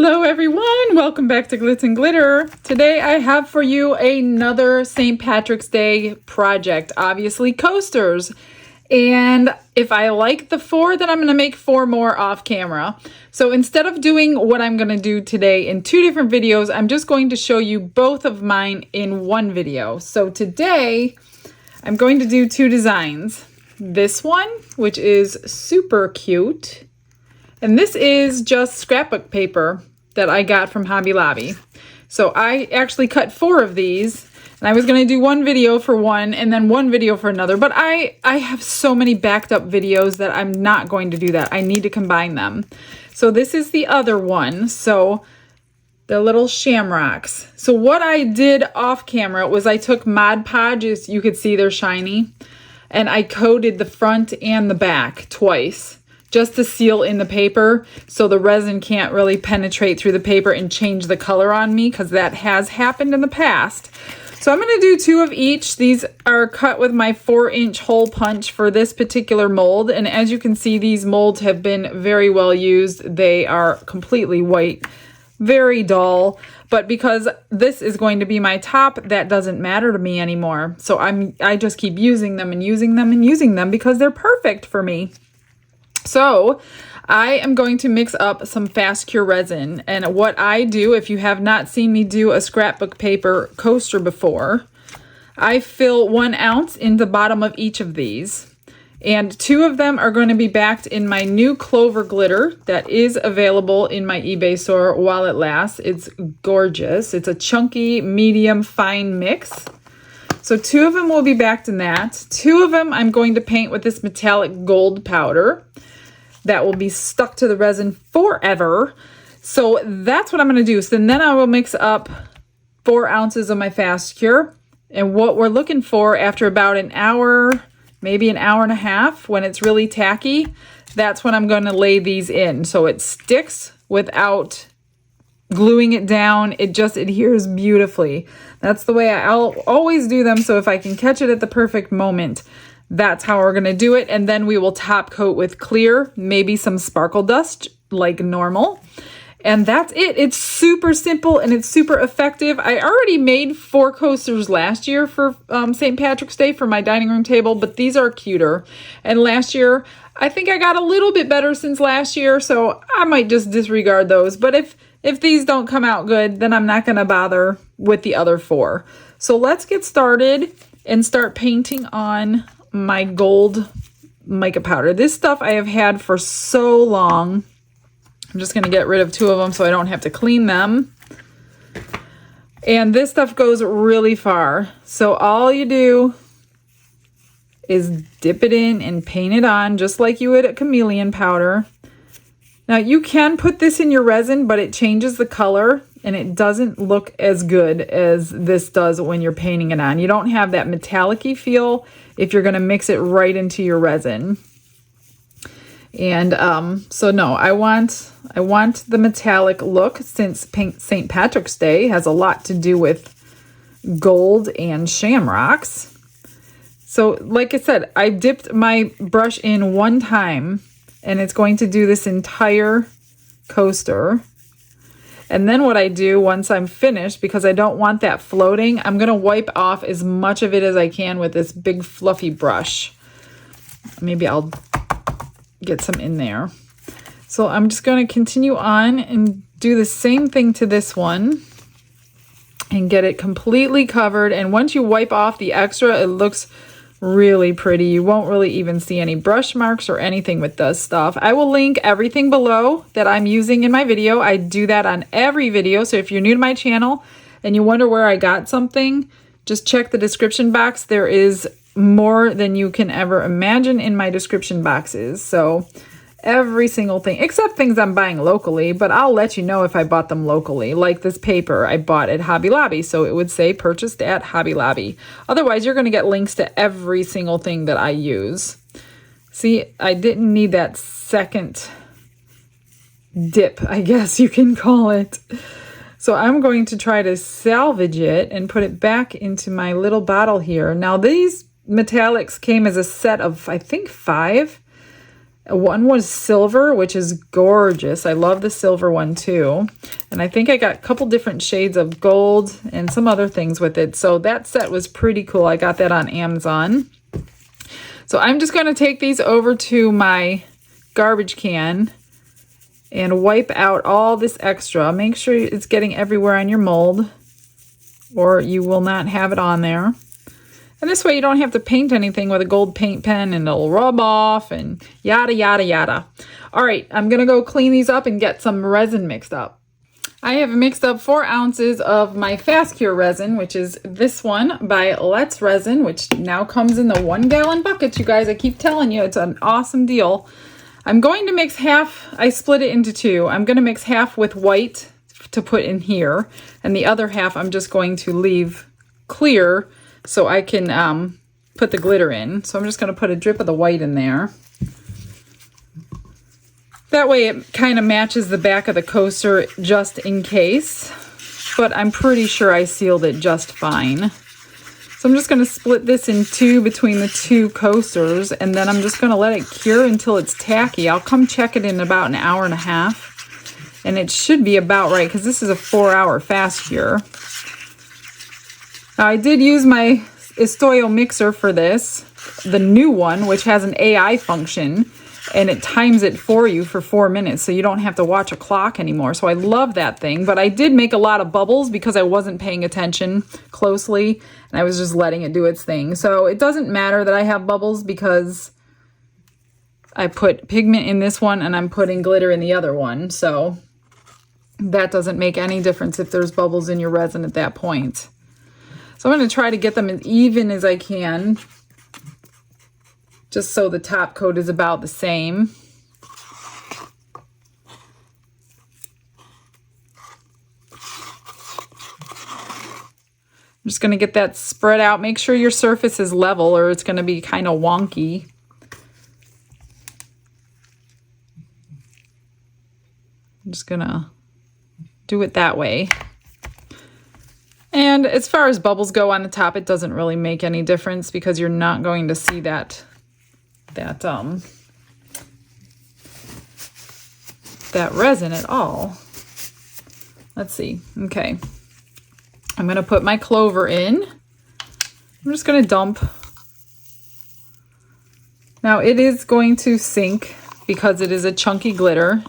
Hello everyone, welcome back to Glitz and Glitter. Today I have for you another St. Patrick's Day project, obviously coasters. And if I like the 4, then I'm going to make 4 more off camera. So instead of doing what I'm going to do today in 2 different videos, I'm just going to show you both of mine in one video. So today I'm going to do 2 designs. This one, which is super cute. And this is just scrapbook paper that I got from Hobby Lobby. So I actually cut 4 of these, and I was going to do one video for one and then one video for another, but I have so many backed up videos that I'm not going to do that. I need to combine them. So this is the other one. So the little shamrocks. So what I did off camera was I took Mod Podge, as you could see they're shiny, and I coated the front and the back twice, just to seal in the paper so the resin can't really penetrate through the paper and change the color on me, because that has happened in the past. So I'm going to do 2 of each. These are cut with my 4-inch hole punch for this particular mold. And as you can see, these molds have been very well used. They are completely white, very dull. But because this is going to be my top, that doesn't matter to me anymore. So I just keep using them and using them and using them because they're perfect for me. So I am going to mix up some fast cure resin, and what I do, if you have not seen me do a scrapbook paper coaster before, I fill 1 ounce in the bottom of each of these, and 2 of them are going to be backed in my new Clover glitter that is available in my eBay store while it lasts. It's gorgeous. It's a chunky, medium, fine mix. So 2 of them will be backed in that. 2 of them I'm going to paint with this metallic gold powder that will be stuck to the resin forever. So that's what I'm going to do. So then I will mix up 4 ounces of my fast cure. And what we're looking for after about an hour, maybe an hour and a half, when it's really tacky, that's when I'm going to lay these in. So it sticks without gluing it down. It just adheres beautifully. That's the way I'll always do them. So if I can catch it at the perfect moment, that's how we're going to do it. And then we will top coat with clear, maybe some sparkle dust like normal. And that's it. It's super simple and it's super effective. I already made 4 coasters last year for St. Patrick's Day for my dining room table, but these are cuter. And last year, I think I got a little bit better since last year, so I might just disregard those. But if these don't come out good, then I'm not going to bother with the other 4. So let's get started and start painting on my gold mica powder. This stuff I have had for so long. I'm just going to get rid of 2 of them so I don't have to clean them. And this stuff goes really far. So all you do is dip it in and paint it on just like you would a chameleon powder. Now you can put this in your resin, but it changes the color and it doesn't look as good as this does when you're painting it on. You don't have that metallic-y feel if you're going to mix it right into your resin. And so no, I want the metallic look, since St. Patrick's Day has a lot to do with gold and shamrocks. So like I said, I dipped my brush in 1 time, and it's going to do this entire coaster. And then what I do once I'm finished, because I don't want that floating, I'm going to wipe off as much of it as I can with this big fluffy brush. Maybe I'll get some in there. So I'm just going to continue on and do the same thing to this one and get it completely covered. And once you wipe off the extra, it looks really pretty. You won't really even see any brush marks or anything with this stuff. I will link everything below that I'm using in my video. I do that on every video. So if you're new to my channel and you wonder where I got something, just check the description box. There is more than you can ever imagine in my description boxes. So every single thing, except things I'm buying locally, but I'll let you know if I bought them locally. Like this paper I bought at Hobby Lobby, so it would say purchased at Hobby Lobby. Otherwise, you're going to get links to every single thing that I use. See, I didn't need that second dip, I guess you can call it. So I'm going to try to salvage it and put it back into my little bottle here. Now these metallics came as a set of, I think, 5. One was silver, which is gorgeous. I love the silver one too. And I think I got a couple different shades of gold and some other things with it. So that set was pretty cool. I got that on Amazon. So I'm just going to take these over to my garbage can and wipe out all this extra. Make sure it's getting everywhere on your mold, or you will not have it on there. And this way you don't have to paint anything with a gold paint pen and it'll rub off and yada, yada, yada. All right, I'm going to go clean these up and get some resin mixed up. I have mixed up 4 ounces of my Fast Cure resin, which is this one by Let's Resin, which now comes in the 1 gallon bucket, you guys. I keep telling you, it's an awesome deal. I'm going to mix half, I split it into 2. I'm going to mix half with white to put in here, and the other half I'm just going to leave clear so I can put the glitter in. So I'm just going to put a drip of the white in there. That way it kind of matches the back of the coaster just in case. But I'm pretty sure I sealed it just fine. So I'm just going to split this in 2 between the 2 coasters, and then I'm just going to let it cure until it's tacky. I'll come check it in about an hour and a half. And it should be about right because this is a 4-hour fast cure. Now, I did use my Estoyo mixer for this, the new one, which has an AI function, and it times it for you for 4 minutes, so you don't have to watch a clock anymore. So I love that thing, but I did make a lot of bubbles because I wasn't paying attention closely, and I was just letting it do its thing. So it doesn't matter that I have bubbles because I put pigment in this one and I'm putting glitter in the other one, so that doesn't make any difference if there's bubbles in your resin at that point. So I'm going to try to get them as even as I can, just so the top coat is about the same. I'm just going to get that spread out. Make sure your surface is level or it's going to be kind of wonky. I'm just going to do it that way. And as far as bubbles go on the top, it doesn't really make any difference because you're not going to see that resin at all. Let's see. Okay. I'm going to put my clover in. I'm just going to dump. Now it is going to sink because it is a chunky glitter,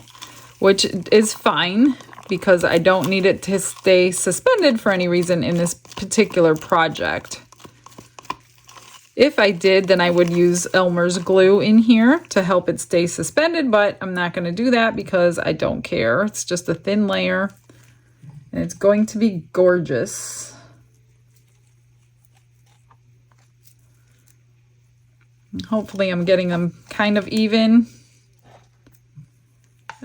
which is fine, because I don't need it to stay suspended for any reason in this particular project. If I did, then I would use Elmer's glue in here to help it stay suspended, but I'm not going to do that because I don't care. It's just a thin layer, and it's going to be gorgeous. Hopefully I'm getting them kind of even.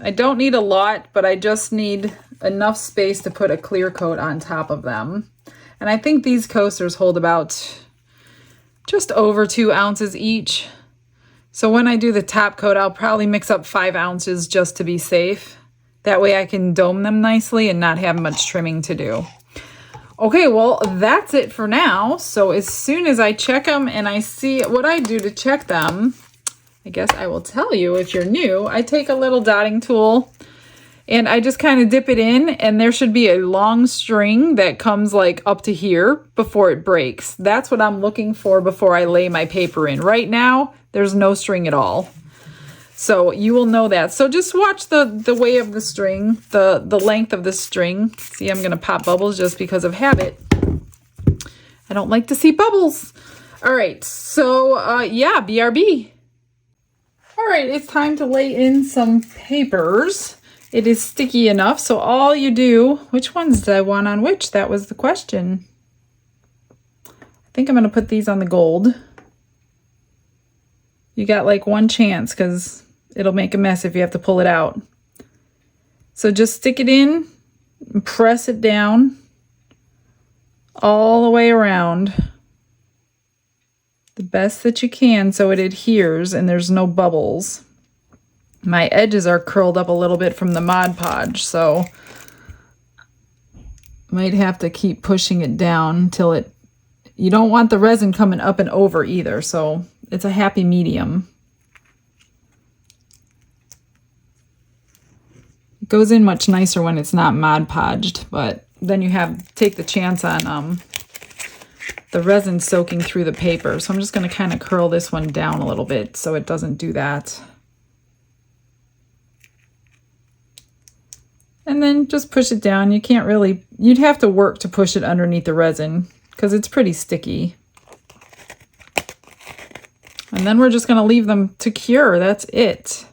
I don't need a lot, but I just need enough space to put a clear coat on top of them. And I think these coasters hold about just over 2 ounces each. So when I do the top coat, I'll probably mix up 5 ounces just to be safe. That way I can dome them nicely and not have much trimming to do. Okay, well, that's it for now. So as soon as I check them and I see what I do to check them, I guess I will tell you if you're new. I take a little dotting tool and I just kind of dip it in, and there should be a long string that comes like up to here before it breaks. That's what I'm looking for before I lay my paper in. Right now, there's no string at all. So you will know that. So just watch the way of the string, the length of the string. See, I'm going to pop bubbles just because of habit. I don't like to see bubbles. All right, so yeah, BRB. All right, it's time to lay in some papers. It is sticky enough, so all you do, which ones did I want on which? That was the question. I think I'm going to put these on the gold. You got like one chance because it'll make a mess if you have to pull it out. So just stick it in and press it down all the way around the best that you can so it adheres and there's no bubbles. My edges are curled up a little bit from the Mod Podge, so might have to keep pushing it down until it, you don't want the resin coming up and over either, so it's a happy medium. It goes in much nicer when it's not Mod Podged, but then you take the chance on the resin soaking through the paper. So I'm just going to kind of curl this one down a little bit so it doesn't do that. And then just push it down. You can't really, you'd have to work to push it underneath the resin because it's pretty sticky. And then we're just going to leave them to cure. That's it.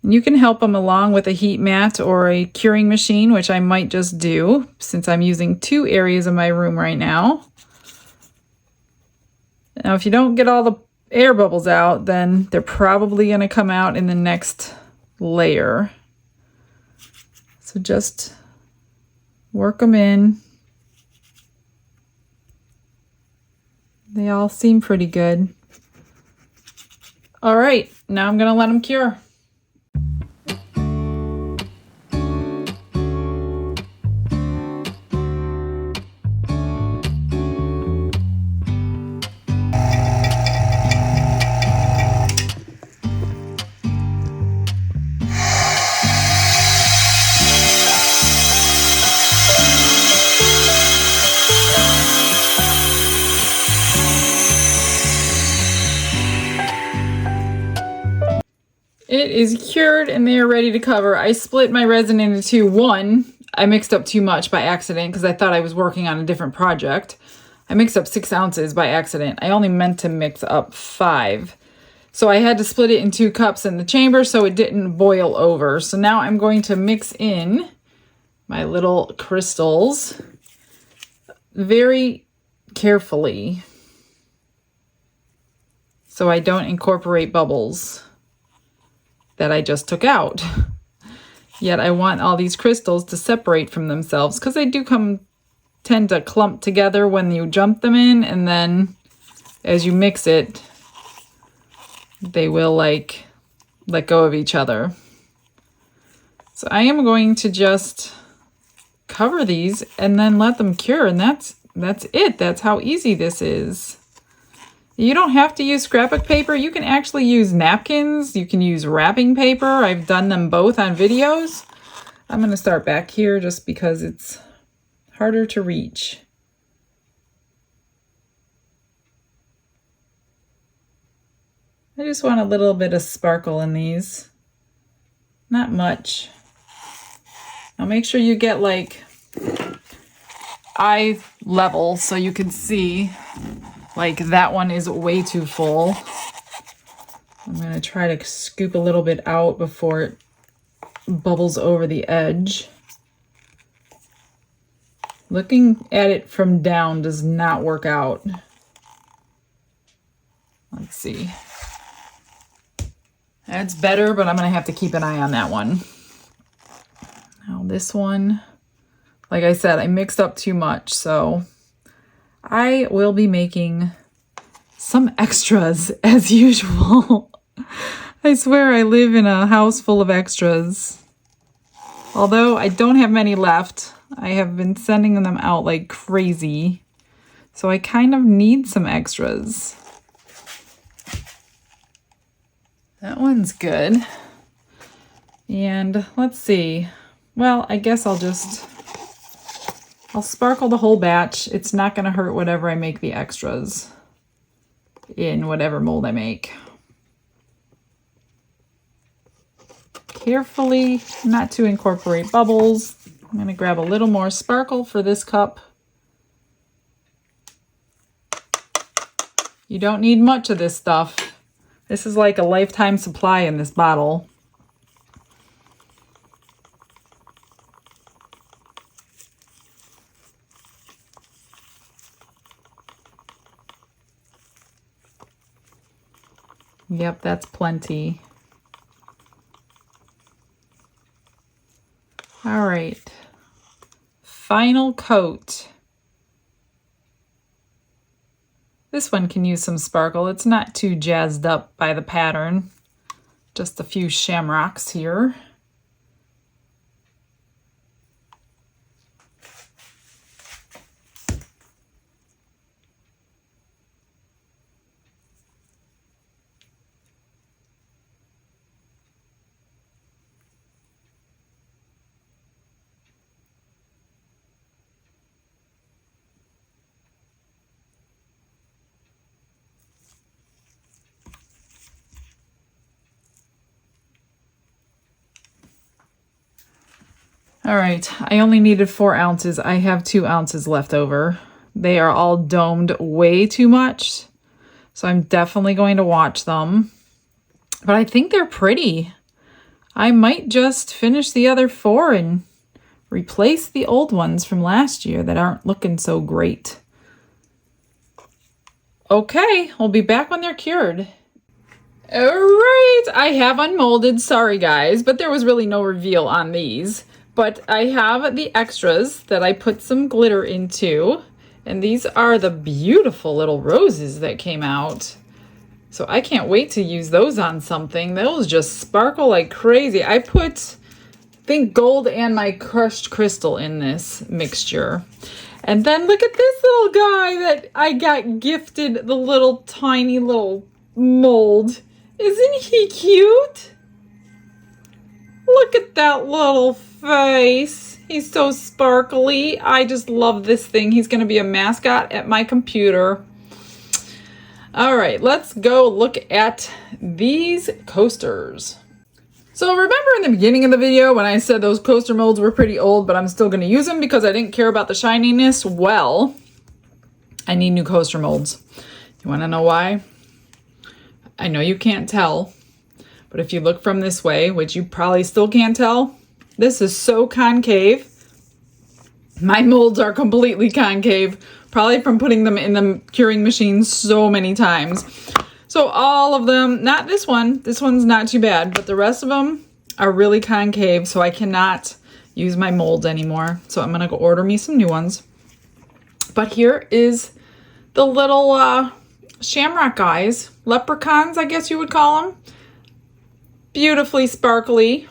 And you can help them along with a heat mat or a curing machine, which I might just do since I'm using 2 areas of my room right now. Now, if you don't get all the air bubbles out, then they're probably going to come out in the next layer. So just work them in. They all seem pretty good. All right, now I'm going to let them cure. It is cured and they are ready to cover. I split my resin into 2. One, I mixed up too much by accident because I thought I was working on a different project. I mixed up 6 ounces by accident. I only meant to mix up 5. So I had to split it in 2 cups in the chamber so it didn't boil over. So now I'm going to mix in my little crystals very carefully so I don't incorporate bubbles that I just took out. Yet I want all these crystals to separate from themselves because they do tend to clump together when you jump them in, and then as you mix it, they will like let go of each other. So I am going to just cover these and then let them cure, and that's it. That's how easy this is. You don't have to use scrapbook paper. You can actually use napkins. You can use wrapping paper. I've done them both on videos. I'm going to start back here just because it's harder to reach. I just want a little bit of sparkle in these. Not much. Now make sure you get like eye level so you can see. Like that one is way too full. I'm going to try to scoop a little bit out before it bubbles over the edge. Looking at it from down does not work out. Let's see. That's better, but I'm going to have to keep an eye on that one. Now this one, like I said, I mixed up too much, so I will be making some extras as usual. I swear I live in a house full of extras. Although I don't have many left, I have been sending them out like crazy. So I kind of need some extras. That one's good. And let's see. Well, I guess I'll sparkle the whole batch. It's not going to hurt whatever I make the extras in whatever mold I make. Carefully, not to incorporate bubbles. I'm going to grab a little more sparkle for this cup. You don't need much of this stuff. This is like a lifetime supply in this bottle. Yep, that's plenty. All right, final coat. This one can use some sparkle. It's not too jazzed up by the pattern. Just a few shamrocks here. All right, I only needed 4 ounces. I have 2 ounces left over. They are all domed way too much, so I'm definitely going to watch them. But I think they're pretty. I might just finish the other 4 and replace the old ones from last year that aren't looking so great. Okay, we'll be back when they're cured. All right, I have unmolded. Sorry guys, but there was really no reveal on these. But I have the extras that I put some glitter into. And these are the beautiful little roses that came out. So I can't wait to use those on something. Those just sparkle like crazy. I put, I think, gold and my crushed crystal in this mixture. And then look at this little guy that I got gifted, the little tiny little mold. Isn't he cute? Look at that little face. He's so sparkly. I just love this thing. He's going to be a mascot at my computer. All right, let's go look at these coasters. So remember in the beginning of the video when I said those coaster molds were pretty old, but I'm still going to use them because I didn't care about the shininess? Well, I need new coaster molds. You want to know why? I know you can't tell, but if you look from this way, which you probably still can't tell, this is so concave. My molds are completely concave, probably from putting them in the curing machine so many times. So all of them, not this one's not too bad, but the rest of them are really concave, so I cannot use my molds anymore. So I'm gonna go order me some new ones. But here is the little shamrock guys, leprechauns, I guess you would call them. Beautifully sparkly.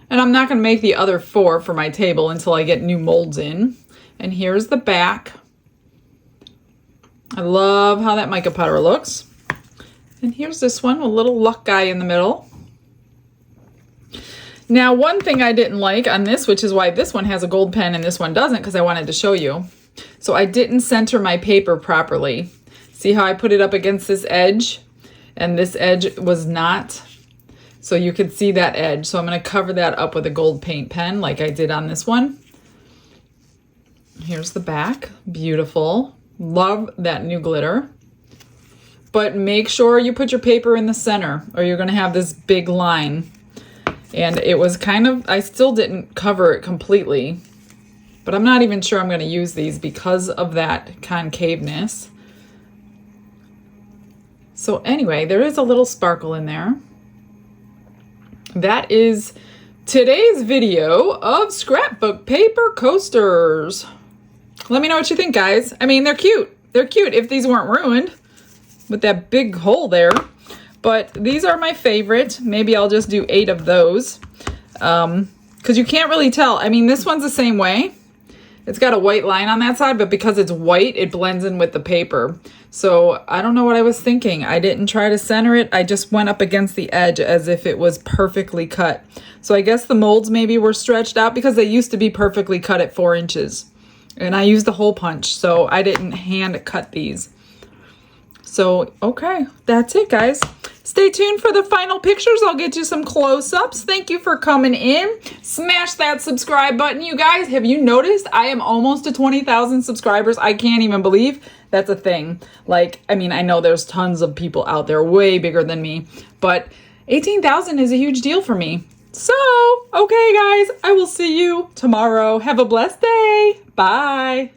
And I'm not going to make the other 4 for my table until I get new molds in. And here's the back. I love how that mica powder looks. And here's this one, a little luck guy in the middle. Now, one thing I didn't like on this, which is why this one has a gold pen and this one doesn't, because I wanted to show you. So I didn't center my paper properly. See how I put it up against this edge? And this edge was not. So you could see that edge. So I'm going to cover that up with a gold paint pen like I did on this one. Here's the back. Beautiful. Love that new glitter. But make sure you put your paper in the center or you're going to have this big line. And it was kind of, I still didn't cover it completely. But I'm not even sure I'm going to use these because of that concaveness. So anyway, there is a little sparkle in there. That is today's video of scrapbook paper coasters. Let me know what you think, guys. I mean, they're cute. They're cute if these weren't ruined with that big hole there. But these are my favorite. Maybe I'll just do 8 of those. Because you can't really tell. I mean, this one's the same way. It's got a white line on that side, but because it's white, it blends in with the paper. So I don't know what I was thinking. I didn't try to center it. I just went up against the edge as if it was perfectly cut. So I guess the molds maybe were stretched out because they used to be perfectly cut at 4 inches. And I used a hole punch, so I didn't hand cut these. So, okay, that's it, guys. Stay tuned for the final pictures. I'll get you some close-ups. Thank you for coming in. Smash that subscribe button, you guys. Have you noticed I am almost to 20,000 subscribers? I can't even believe that's a thing. Like, I mean, I know there's tons of people out there way bigger than me, but 18,000 is a huge deal for me. So, okay, guys, I will see you tomorrow. Have a blessed day. Bye.